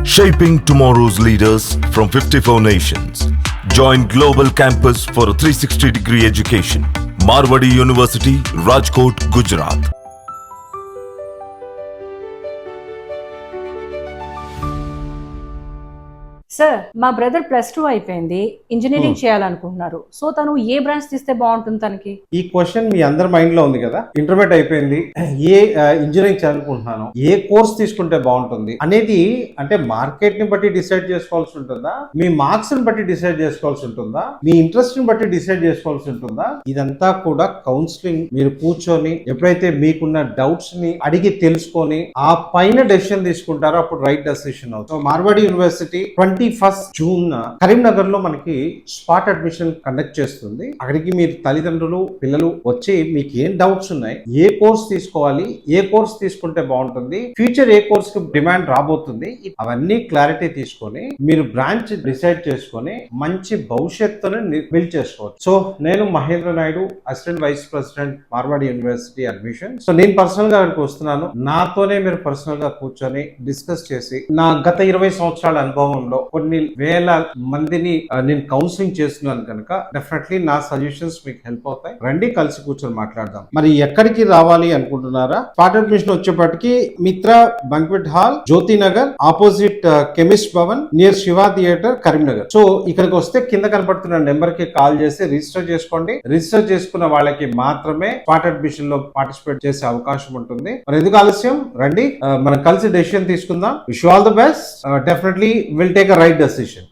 Shaping tomorrow's leaders from 54 nations. Join Global Campus for a 360-degree education. Marwadi University, Rajkot, Gujarat. Sir మా brother +2 అయిపోయింది, engineering చేయాలనుకుంటున్నారు. So తను ఏ branch తీస్తే బాగుంటుంది తనకి? ఈ క్వశ్చన్ మీ అందరి మైండ్ లో ఉంది కదా. ఇంటర్మీడియట్ అయిపోయింది, ఏ ఇంజనీరింగ్ చేయాలనుకుంటున్నాను, ఏ కోర్స్ తీసుకుంటే బాగుంటుంది అనేది అంటే మార్కెట్ ని బట్టి డిసైడ్ చేసుకోవాల్సి ఉంటుందా, మీ మార్క్స్ ని బట్టి డిసైడ్ చేసుకోవాల్సి ఉంటుందా, మీ ఇంట్రెస్ట్ ని బట్టి డిసైడ్ చేసుకోవాల్సి ఉంటుందా? ఇదంతా కూడా కౌన్సిలింగ్ మీరు కూర్చొని ఎప్పుడైతే మీకున్న డౌట్స్ ని అడిగి తెలుసుకొని ఆ పైన డెసిషన్ తీసుకుంటారో అప్పుడు రైట్ డెసిషన్ అవుతుంది. మార్వాడి యూనివర్సిటీ 21 జూన్ కరీంనగర్ లో మనకి స్పాట్ అడ్మిషన్ కండక్ట్ చేస్తుంది. అక్కడికి మీరు తల్లిదండ్రులు పిల్లలు వచ్చి మీకు ఏం డౌట్స్ ఉన్నాయి, ఏ కోర్స్ తీసుకోవాలి, ఏ కోర్స్ తీసుకుంటే బాగుంటుంది, ఫ్యూచర్ ఏ కోర్స్ కి డిమాండ్ రాబోతుంది, అవన్నీ క్లారిటీ తీసుకొని మీరు బ్రాంచ్ డిసైడ్ చేసుకొని మంచి భవిష్యత్తును బిల్డ్ చేసుకోవచ్చు. సో నేను Mahendra Naidu, assistant vice president Marwadi university admission. So నేను పర్సనల్ గా అక్కడికి వస్తున్నాను. నాతోనే మీరు పర్సనల్ గా కూర్చొని డిస్కస్ చేసి నా గత 20 సంవత్సరాల అనుభవంలో కొన్ని వేల మందిని నేను కౌన్సిలింగ్ చేస్తున్నాను కనుక డెఫినెట్లీ నా సజెషన్స్ మీకు హెల్ప్ అవుతాయి. రండి కలిసి కూర్చొని మాట్లాడదాం. మరి ఎక్కడికి రావాలి అనుకుంటున్నారా? స్పాట్ అడ్మిషన్ వచ్చేప్పటికి Mitra banquet hall, Jyoti Nagar, opposite chemist Bhavan, near Shiva theatre, Karimnagar. So ఇక్కడికి వస్తే కింద కనపడుతున్న నెంబర్ కి కాల్ చేసి రిజిస్టర్ చేసుకోండి. రిజిస్టర్ చేసుకున్న వాళ్ళకి మాత్రమే స్పాట్ అడ్మిషన్ లో పార్టిసిపేట్ చేసే అవకాశం ఉంటుంది. మరి ఎందుకు ఆలస్యం, రండి మనం కలిసి డెసిషన్ తీసుకుందాం. Wish you all the best. Definitely will take a right decision.